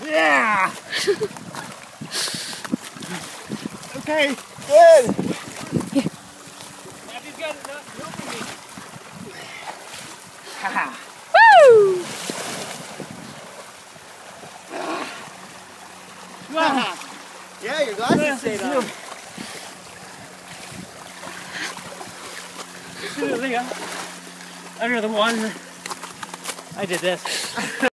Yeah! Okay, good! Haha! Woo! Yeah, your glasses stayed on. Under the one, I did this.